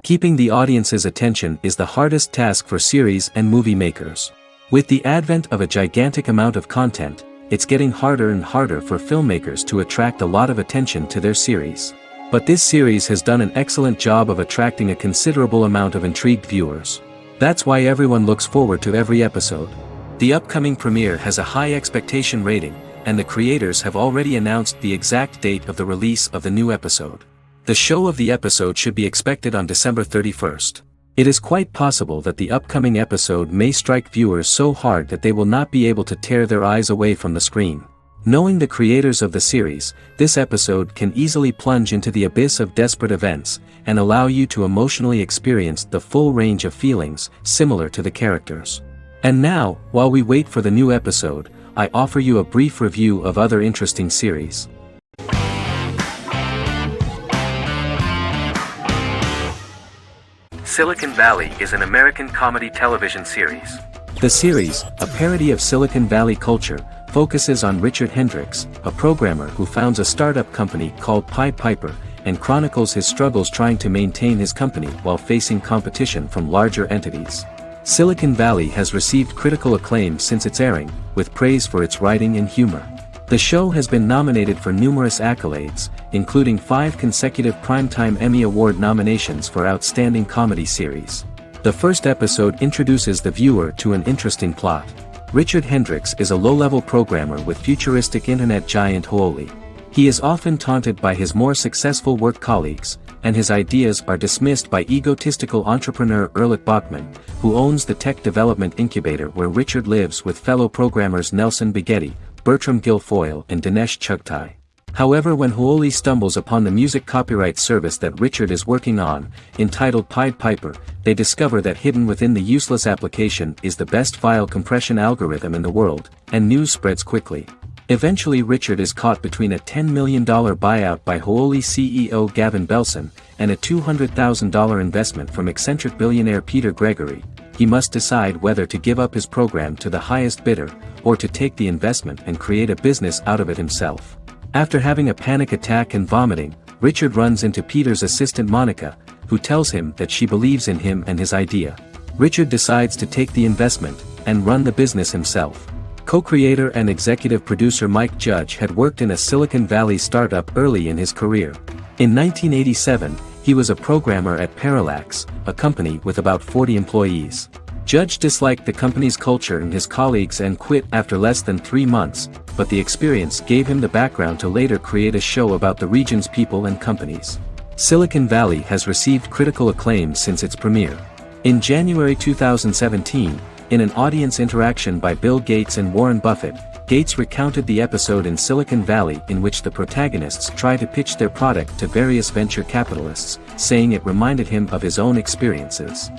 Keeping the audience's attention is the hardest task for series and movie makers. With the advent of a gigantic amount of content, it's getting harder and harder for filmmakers to attract a lot of attention to their series. But this series has done an excellent job of attracting a considerable amount of intrigued viewers. That's why everyone looks forward to every episode. The upcoming premiere has a high expectation rating, and the creators have already announced the exact date of the release of the new episode. The show of the episode should be expected on December 31st. It is quite possible that the upcoming episode may strike viewers so hard that they will not be able to tear their eyes away from the screen. Knowing the creators of the series, this episode can easily plunge into the abyss of desperate events, and allow you to emotionally experience the full range of feelings, similar to the characters. And now, while we wait for the new episode, I offer you a brief review of other interesting series. Silicon Valley is an American comedy television series. The series, a parody of Silicon Valley culture, focuses on Richard Hendricks, a programmer who founds a startup company called Pied Piper, and chronicles his struggles trying to maintain his company while facing competition from larger entities. Silicon Valley has received critical acclaim since its airing, with praise for its writing and humor. The show has been nominated for numerous accolades, including 5 consecutive Primetime Emmy Award nominations for Outstanding Comedy Series. The first episode introduces the viewer to an interesting plot. Richard Hendricks is a low-level programmer with futuristic internet giant Huoli. He is often taunted by his more successful work colleagues, and his ideas are dismissed by egotistical entrepreneur Erlich Bachman, who owns the tech development incubator where Richard lives with fellow programmers Nelson Bighetti, Bertram Guilfoyle and Dinesh Chugtai. However, when Huoli stumbles upon the music copyright service that Richard is working on, entitled Pied Piper, they discover that hidden within the useless application is the best file compression algorithm in the world, and news spreads quickly. Eventually Richard is caught between a $10 million buyout by Huoli CEO Gavin Belson, and a $200,000 investment from eccentric billionaire Peter Gregory. He must decide whether to give up his program to the highest bidder, or to take the investment and create a business out of it himself. After having a panic attack and vomiting, Richard runs into Peter's assistant Monica, who tells him that she believes in him and his idea. Richard decides to take the investment, and run the business himself. Co-creator and executive producer Mike Judge had worked in a Silicon Valley startup early in his career. In 1987, he was a programmer at Parallax, a company with about 40 employees. Judge disliked the company's culture and his colleagues and quit after less than 3 months, but the experience gave him the background to later create a show about the region's people and companies. Silicon Valley has received critical acclaim since its premiere. In January 2017, in an audience interaction by Bill Gates and Warren Buffett, Gates recounted the episode in Silicon Valley in which the protagonists try to pitch their product to various venture capitalists, saying it reminded him of his own experiences.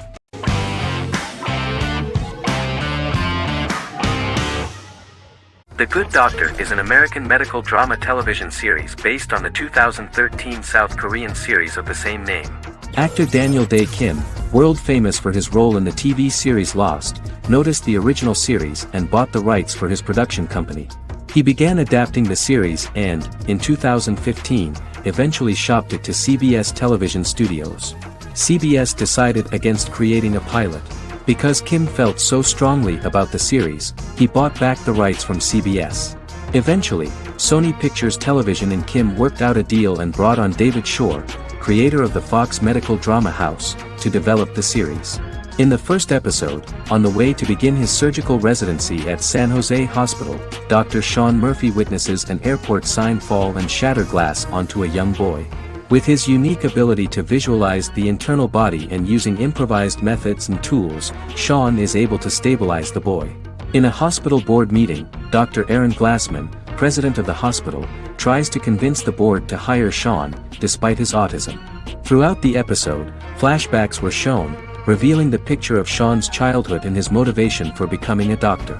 The Good Doctor is an American medical drama television series based on the 2013 South Korean series of the same name. Actor Daniel Dae Kim, world famous for his role in the TV series Lost, noticed the original series and bought the rights for his production company. He began adapting the series and, in 2015, eventually shopped it to CBS Television Studios. CBS decided against creating a pilot. Because Kim felt so strongly about the series, he bought back the rights from CBS. Eventually, Sony Pictures Television and Kim worked out a deal and brought on David Shore, creator of the Fox medical drama house, to develop the series. In the first episode, on the way to begin his surgical residency at San Jose Hospital, Dr. Sean Murphy witnesses an airport sign fall and shatter glass onto a young boy. With his unique ability to visualize the internal body and using improvised methods and tools, Sean is able to stabilize the boy. In a hospital board meeting, Dr. Aaron Glassman, president of the hospital, tries to convince the board to hire Sean, despite his autism. Throughout the episode, flashbacks were shown, revealing the picture of Sean's childhood and his motivation for becoming a doctor.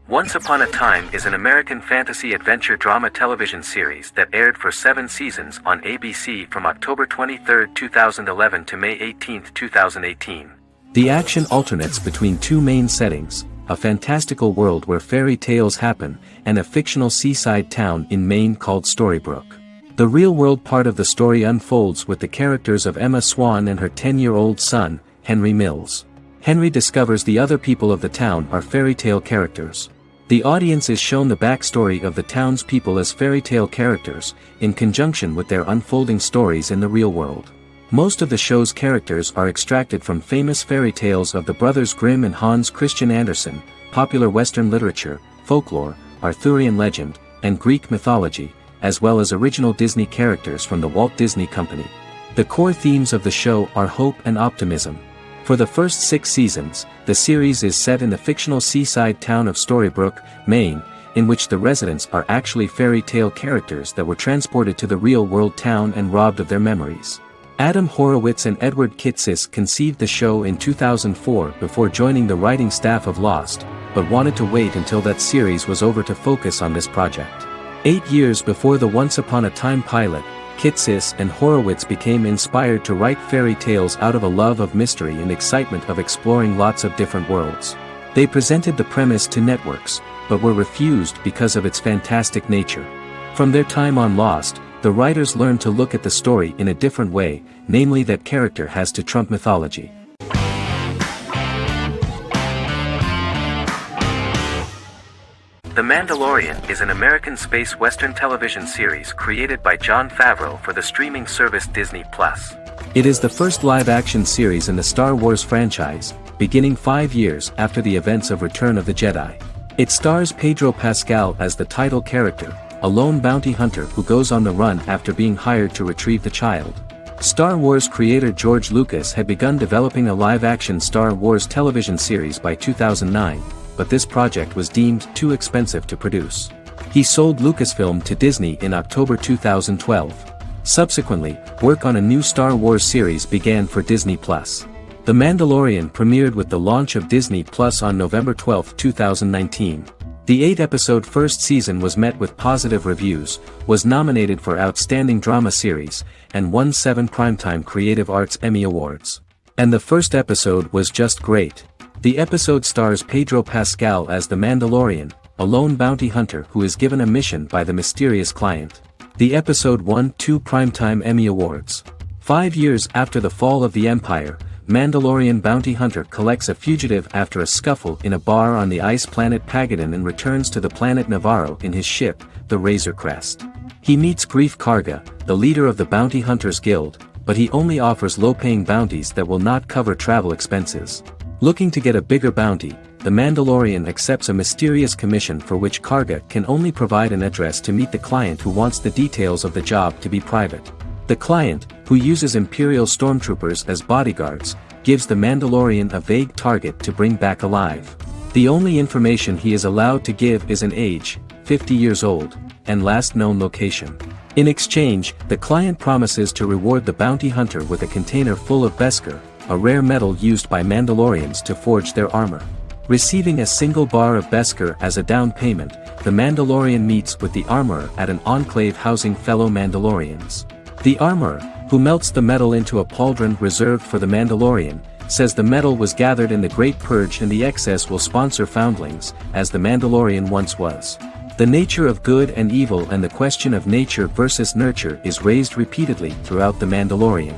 Once Upon a Time is an American fantasy adventure drama television series that aired for 7 seasons on ABC from October 23, 2011 to May 18, 2018. The action alternates between 2 main settings, a fantastical world where fairy tales happen, and a fictional seaside town in Maine called Storybrooke. The real-world part of the story unfolds with the characters of Emma Swan and her 10-year-old son, Henry Mills. Henry discovers the other people of the town are fairy tale characters. The audience is shown the backstory of the town's people as fairy tale characters, in conjunction with their unfolding stories in the real world. Most of the show's characters are extracted from famous fairy tales of the Brothers Grimm and Hans Christian Andersen, popular Western literature, folklore, Arthurian legend, and Greek mythology, as well as original Disney characters from the Walt Disney Company. The core themes of the show are hope and optimism. For the first 6 seasons, the series is set in the fictional seaside town of Storybrooke, Maine, in which the residents are actually fairy tale characters that were transported to the real-world town and robbed of their memories. Adam Horowitz and Edward Kitsis conceived the show in 2004 before joining the writing staff of Lost, but wanted to wait until that series was over to focus on this project. 8 years before the Once Upon a Time pilot, Kitsis and Horowitz became inspired to write fairy tales out of a love of mystery and excitement of exploring lots of different worlds. They presented the premise to networks, but were refused because of its fantastic nature. From their time on Lost, the writers learned to look at the story in a different way, namely that character has to trump mythology. The Mandalorian is an American space western television series created by Jon Favreau for the streaming service Disney+. It is the first live-action series in the Star Wars franchise, beginning 5 years after the events of Return of the Jedi. It stars Pedro Pascal as the title character, a lone bounty hunter who goes on the run after being hired to retrieve the child. Star Wars creator George Lucas had begun developing a live-action Star Wars television series by 2009, but this project was deemed too expensive to produce. He sold Lucasfilm to Disney in October 2012. Subsequently, work on a new Star Wars series began for Disney+. The Mandalorian premiered with the launch of Disney+ on November 12, 2019. The 8-episode first season was met with positive reviews, was nominated for Outstanding Drama Series, and won 7 Primetime Creative Arts Emmy Awards. And the first episode was just great. The episode stars Pedro Pascal as the Mandalorian, a lone bounty hunter who is given a mission by the mysterious client. The episode won 2 Primetime Emmy Awards. 5 years after the fall of the Empire, Mandalorian bounty hunter collects a fugitive after a scuffle in a bar on the ice planet Pagadan and returns to the planet Navarro in his ship, the Razor Crest. He meets Greef Karga, the leader of the Bounty Hunters Guild, but he only offers low-paying bounties that will not cover travel expenses. Looking to get a bigger bounty, the Mandalorian accepts a mysterious commission for which Karga can only provide an address to meet the client who wants the details of the job to be private. The client, who uses Imperial stormtroopers as bodyguards, gives the Mandalorian a vague target to bring back alive. The only information he is allowed to give is an age, 50 years old, and last known location. In exchange, the client promises to reward the bounty hunter with a container full of Beskar, a rare metal used by Mandalorians to forge their armor. Receiving a single bar of Beskar as a down payment, the Mandalorian meets with the armorer at an enclave housing fellow Mandalorians. The armorer, who melts the metal into a pauldron reserved for the Mandalorian, says the metal was gathered in the Great Purge and the excess will sponsor foundlings, as the Mandalorian once was. The nature of good and evil and the question of nature versus nurture is raised repeatedly throughout The Mandalorian.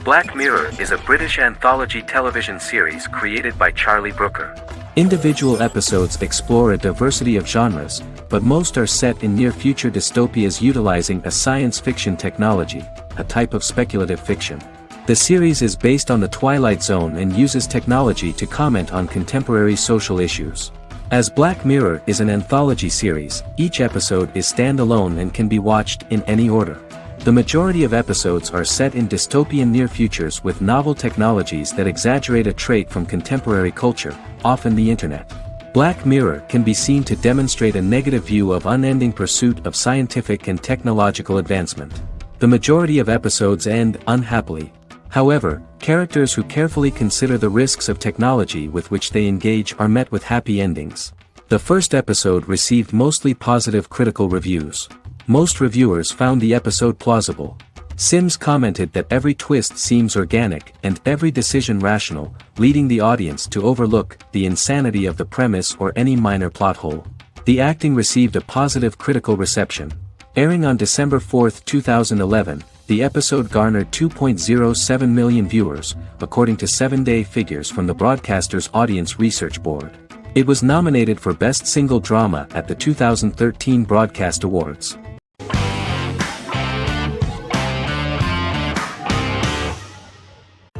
Black Mirror is a British anthology television series created by Charlie Brooker. Individual episodes explore a diversity of genres, but most are set in near-future dystopias utilizing a science fiction technology, a type of speculative fiction. The series is based on the Twilight Zone and uses technology to comment on contemporary social issues. As Black Mirror is an anthology series, each episode is standalone and can be watched in any order. The majority of episodes are set in dystopian near futures with novel technologies that exaggerate a trait from contemporary culture, often the internet. Black Mirror can be seen to demonstrate a negative view of unending pursuit of scientific and technological advancement. The majority of episodes end unhappily. However, characters who carefully consider the risks of technology with which they engage are met with happy endings. The first episode received mostly positive critical reviews. Most reviewers found the episode plausible. Sims commented that every twist seems organic and every decision rational, leading the audience to overlook the insanity of the premise or any minor plot hole. The acting received a positive critical reception. Airing on December 4, 2011, the episode garnered 2.07 million viewers, according to 7-day figures from the broadcaster's Audience Research Board. It was nominated for Best Single Drama at the 2013 Broadcast Awards.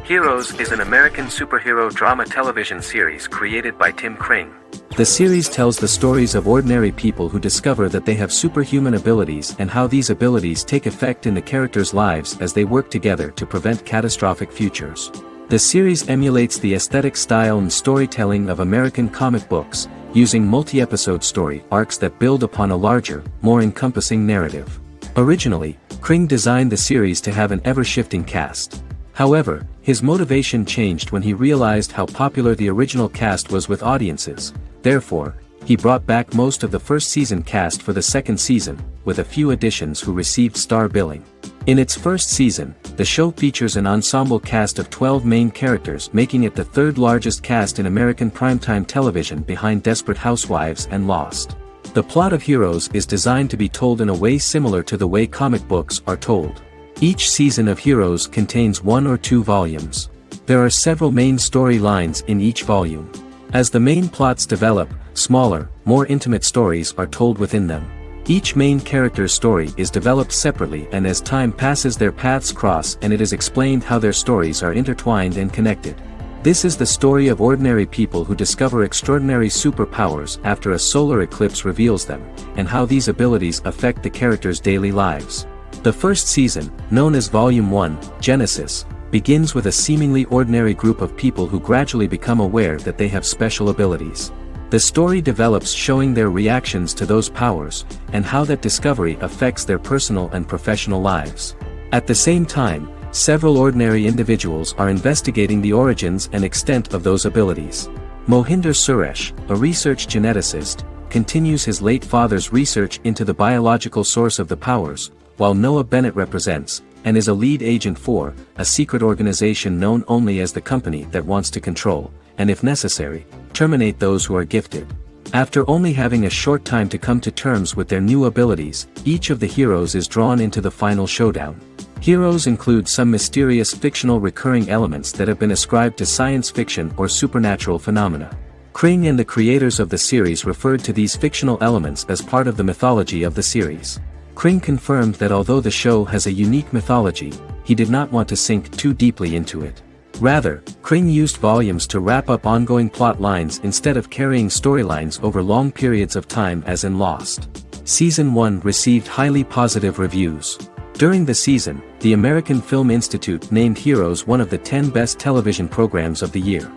Heroes is an American superhero drama television series created by Tim Kring. The series tells the stories of ordinary people who discover that they have superhuman abilities and how these abilities take effect in the characters' lives as they work together to prevent catastrophic futures. The series emulates the aesthetic style and storytelling of American comic books, using multi-episode story arcs that build upon a larger, more encompassing narrative. Originally, Kring designed the series to have an ever-shifting cast. However, his motivation changed when he realized how popular the original cast was with audiences. Therefore, he brought back most of the first season cast for the second season, with a few additions who received star billing. In its first season, the show features an ensemble cast of 12 main characters, making it the third largest cast in American primetime television behind Desperate Housewives and Lost. The plot of Heroes is designed to be told in a way similar to the way comic books are told. Each season of Heroes contains 1 or 2 volumes. There are several main storylines in each volume. As the main plots develop, smaller, more intimate stories are told within them. Each main character's story is developed separately, and as time passes their paths cross and it is explained how their stories are intertwined and connected. This is the story of ordinary people who discover extraordinary superpowers after a solar eclipse reveals them, and how these abilities affect the characters' daily lives. The first season, known as Volume 1, Genesis, begins with a seemingly ordinary group of people who gradually become aware that they have special abilities. The story develops showing their reactions to those powers, and how that discovery affects their personal and professional lives. At the same time, several ordinary individuals are investigating the origins and extent of those abilities. Mohinder Suresh, a research geneticist, continues his late father's research into the biological source of the powers, while Noah Bennett represents, and is a lead agent for, a secret organization known only as the company that wants to control, and if necessary, terminate those who are gifted. After only having a short time to come to terms with their new abilities, each of the heroes is drawn into the final showdown. Heroes include some mysterious fictional recurring elements that have been ascribed to science fiction or supernatural phenomena. Kring and the creators of the series referred to these fictional elements as part of the mythology of the series. Kring confirmed that although the show has a unique mythology, he did not want to sink too deeply into it. Rather, Kring used volumes to wrap up ongoing plot lines instead of carrying storylines over long periods of time as in Lost. Season 1 received highly positive reviews. During the season, the American Film Institute named Heroes one of the 10 best television programs of the year.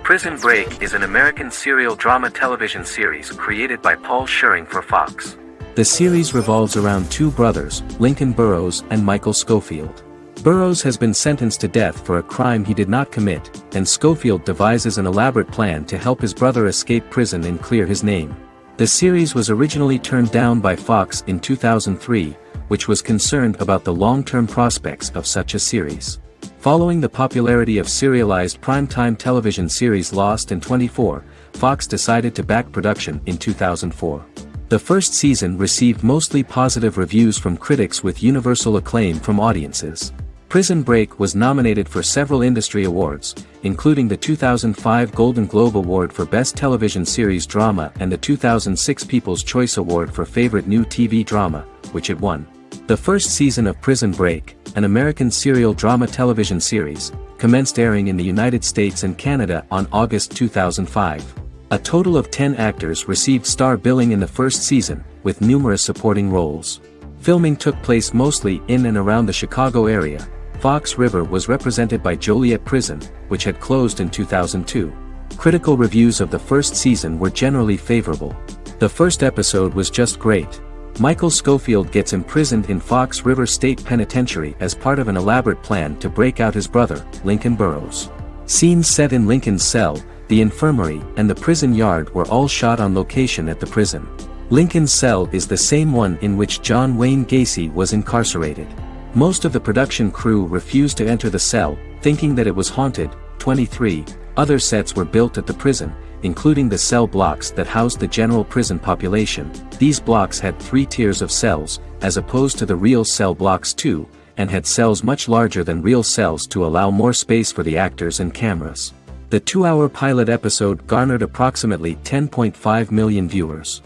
Prison Break is an American serial drama television series created by Paul Schering for Fox. The series revolves around 2 brothers, Lincoln Burrows and Michael Schofield. Burrows has been sentenced to death for a crime he did not commit, and Schofield devises an elaborate plan to help his brother escape prison and clear his name. The series was originally turned down by Fox in 2003, which was concerned about the long-term prospects of such a series. Following the popularity of serialized primetime television series Lost and 24, Fox decided to back production in 2004. The first season received mostly positive reviews from critics with universal acclaim from audiences. Prison Break was nominated for several industry awards, including the 2005 Golden Globe Award for Best Television Series Drama and the 2006 People's Choice Award for Favorite New TV Drama, which it won. The first season of Prison Break, an American serial drama television series, commenced airing in the United States and Canada on August 2005. A total of 10 actors received star billing in the first season, with numerous supporting roles. Filming took place mostly in and around the Chicago area. Fox River was represented by Joliet Prison, which had closed in 2002. Critical reviews of the first season were generally favorable. The first episode was just great. Michael Schofield gets imprisoned in Fox River State Penitentiary as part of an elaborate plan to break out his brother, Lincoln Burrows. Scenes set in Lincoln's cell, the infirmary, and the prison yard were all shot on location at the prison. Lincoln's cell is the same one in which John Wayne Gacy was incarcerated. Most of the production crew refused to enter the cell, thinking that it was haunted. 23 other sets were built at the prison, including the cell blocks that housed the general prison population. These blocks had 3 tiers of cells, as opposed to the real cell blocks 2, and had cells much larger than real cells to allow more space for the actors and cameras. The 2-hour pilot episode garnered approximately 10.5 million viewers.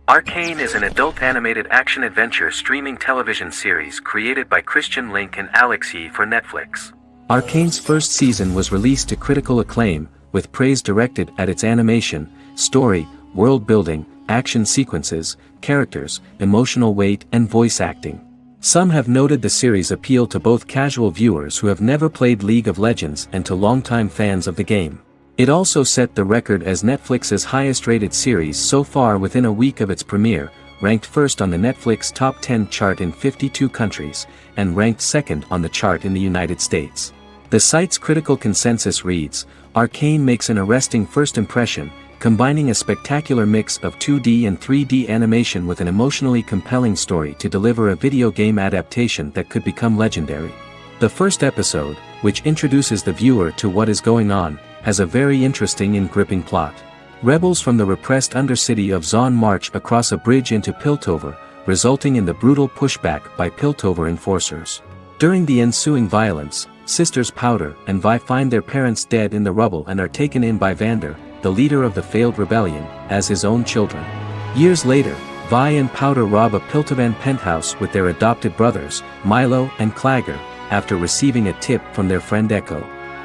Arcane is an adult animated action-adventure streaming television series created by Christian Link and Alex Yee for Netflix. Arcane's first season was released to critical acclaim, with praise directed at its animation, story, world building, action sequences, characters, emotional weight and voice acting. Some have noted the series' appeal to both casual viewers who have never played League of Legends and to longtime fans of the game. It also set the record as Netflix's highest-rated series so far within a week of its premiere, ranked first on the Netflix Top 10 chart in 52 countries, and ranked second on the chart in the United States. The site's critical consensus reads, "Arcane makes an arresting first impression, combining a spectacular mix of 2D and 3D animation with an emotionally compelling story to deliver a video game adaptation that could become legendary." The first episode, which introduces the viewer to what is going on, has a very interesting and gripping plot. Rebels from the repressed undercity of Zon march across a bridge into Piltover, resulting in the brutal pushback by Piltover enforcers. During the ensuing violence, sisters Powder and Vi find their parents dead in the rubble and are taken in by Vander, the leader of the failed rebellion, as his own children. Years later, Vi and Powder rob a Piltovan penthouse with their adopted brothers, Milo and Clagger, after receiving a tip from their friend Echo.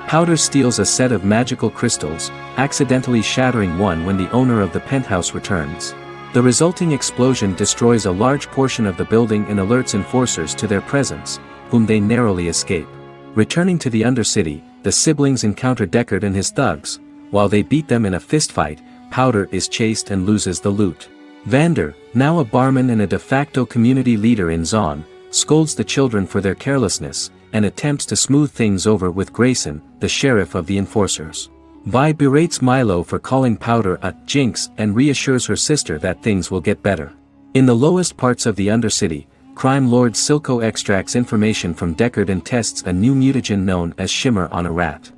Powder steals a set of magical crystals, accidentally shattering one when the owner of the penthouse returns. The resulting explosion destroys a large portion of the building and alerts enforcers to their presence, whom they narrowly escape. Returning to the Undercity, the siblings encounter Deckard and his thugs. While they beat them in a fistfight, Powder is chased and loses the loot. Vander, now a barman and a de facto community leader in Zon, scolds the children for their carelessness, and attempts to smooth things over with Grayson, the sheriff of the enforcers. Vi berates Milo for calling Powder a jinx and reassures her sister that things will get better. In the lowest parts of the Undercity, crime lord Silco extracts information from Deckard and tests a new mutagen known as Shimmer on a rat.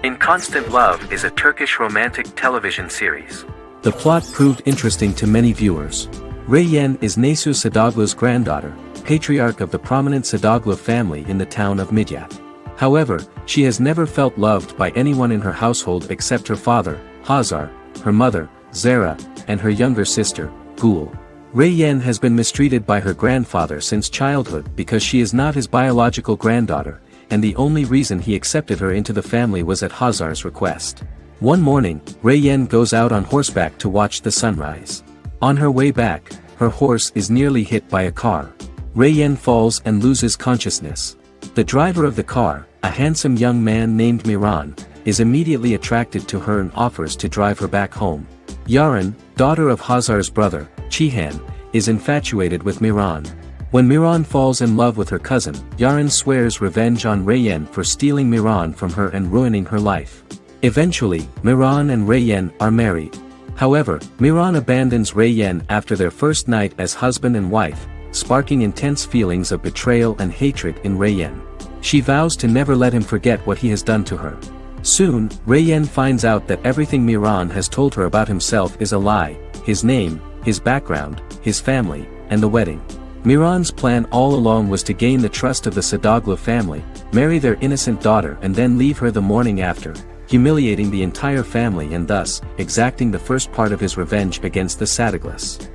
In Constant Love is a Turkish romantic television series. The plot proved interesting to many viewers. Reyyen is Nesu Sadoglu's granddaughter, patriarch of the prominent Sadoglu family in the town of Midyat. However, she has never felt loved by anyone in her household except her father, Hazar, her mother, Zara, and her younger sister, Gul. Reyyen has been mistreated by her grandfather since childhood because she is not his biological granddaughter, and the only reason he accepted her into the family was at Hazar's request. One morning, Reyyen goes out on horseback to watch the sunrise. On her way back, her horse is nearly hit by a car. Reyyen falls and loses consciousness. The driver of the car, a handsome young man named Miran, is immediately attracted to her and offers to drive her back home. Yaren, daughter of Hazar's brother, Chihan, is infatuated with Miran. When Miran falls in love with her cousin, Yaren swears revenge on Reyyen for stealing Miran from her and ruining her life. Eventually, Miran and Reyyen are married. However, Miran abandons Reyyen after their first night as husband and wife, sparking intense feelings of betrayal and hatred in Reyyen. She vows to never let him forget what he has done to her. Soon, Reyyen finds out that everything Miran has told her about himself is a lie: his name, his background, his family, and the wedding. Miran's plan all along was to gain the trust of the Sadoglu family, marry their innocent daughter and then leave her the morning after, humiliating the entire family and thus, exacting the first part of his revenge against the Sadaglus.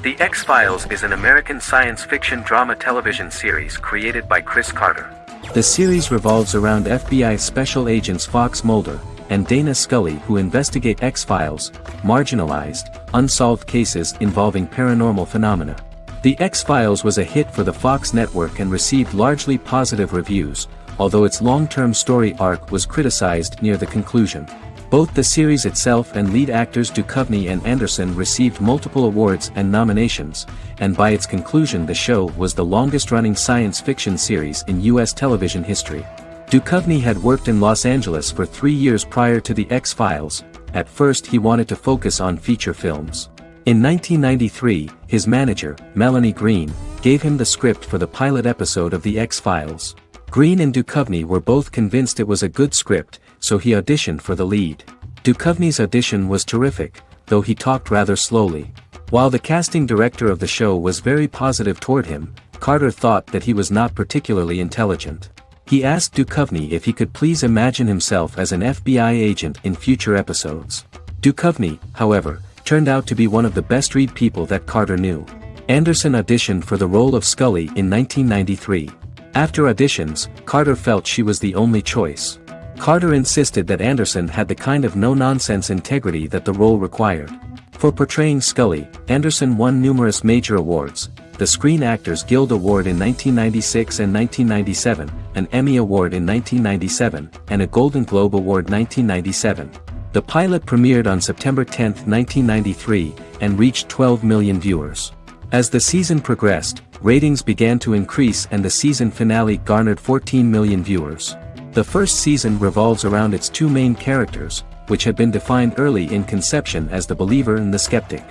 The X-Files is an American science fiction drama television series created by Chris Carter. The series revolves around FBI special agents Fox Mulder and Dana Scully who investigate X-Files, marginalized, unsolved cases involving paranormal phenomena. The X-Files was a hit for the Fox network and received largely positive reviews, although its long-term story arc was criticized near the conclusion. Both the series itself and lead actors Duchovny and Anderson received multiple awards and nominations, and by its conclusion the show was the longest-running science fiction series in U.S. television history. Duchovny had worked in Los Angeles for 3 years prior to The X-Files. At first he wanted to focus on feature films. In 1993, his manager, Melanie Green, gave him the script for the pilot episode of The X-Files. Green and Duchovny were both convinced it was a good script, so he auditioned for the lead. Duchovny's audition was terrific, though he talked rather slowly. While the casting director of the show was very positive toward him, Carter thought that he was not particularly intelligent. He asked Duchovny if he could please imagine himself as an FBI agent in future episodes. Duchovny, however, turned out to be one of the best-read people that Carter knew. Anderson auditioned for the role of Scully in 1993. After auditions, Carter felt she was the only choice. Carter insisted that Anderson had the kind of no-nonsense integrity that the role required. For portraying Scully, Anderson won numerous major awards, the Screen Actors Guild Award in 1996 and 1997, an Emmy Award in 1997, and a Golden Globe Award 1997. The pilot premiered on September 10, 1993, and reached 12 million viewers. As the season progressed, ratings began to increase and the season finale garnered 14 million viewers. The first season revolves around its two main characters, which had been defined early in conception as the believer and the skeptic.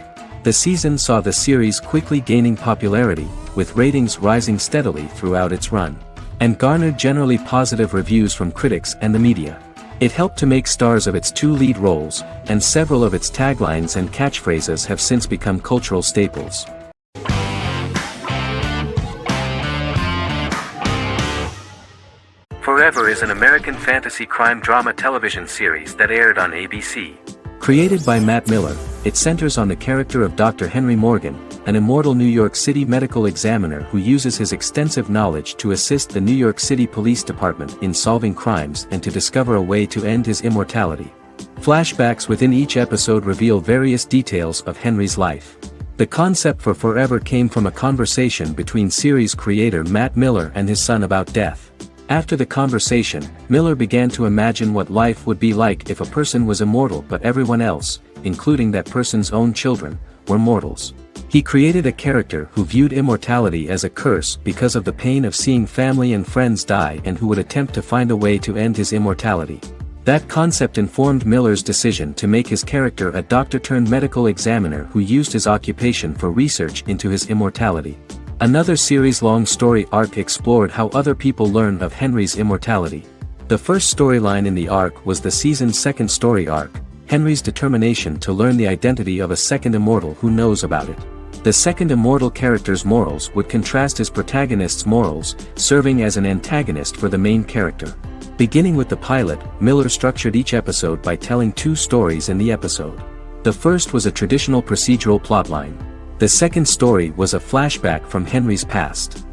The season saw the series quickly gaining popularity, with ratings rising steadily throughout its run, and garnered generally positive reviews from critics and the media. It helped to make stars of its two lead roles, and several of its taglines and catchphrases have since become cultural staples. Forever is an American fantasy crime drama television series that aired on ABC. Created by Matt Miller, it centers on the character of Dr. Henry Morgan, an immortal New York City medical examiner who uses his extensive knowledge to assist the New York City Police Department in solving crimes and to discover a way to end his immortality. Flashbacks within each episode reveal various details of Henry's life. The concept for Forever came from a conversation between series creator Matt Miller and his son about death. After the conversation, Miller began to imagine what life would be like if a person was immortal but everyone else, including that person's own children, were mortals. He created a character who viewed immortality as a curse because of the pain of seeing family and friends die and who would attempt to find a way to end his immortality. That concept informed Miller's decision to make his character a doctor-turned-medical examiner who used his occupation for research into his immortality. Another series-long story arc explored how other people learn of Henry's immortality. The first storyline in the arc was the season's second story arc, Henry's determination to learn the identity of a second immortal who knows about it. The second immortal character's morals would contrast his protagonist's morals, serving as an antagonist for the main character. Beginning with the pilot, Miller structured each episode by telling two stories in the episode. The first was a traditional procedural plotline. The second story was a flashback from Henry's past.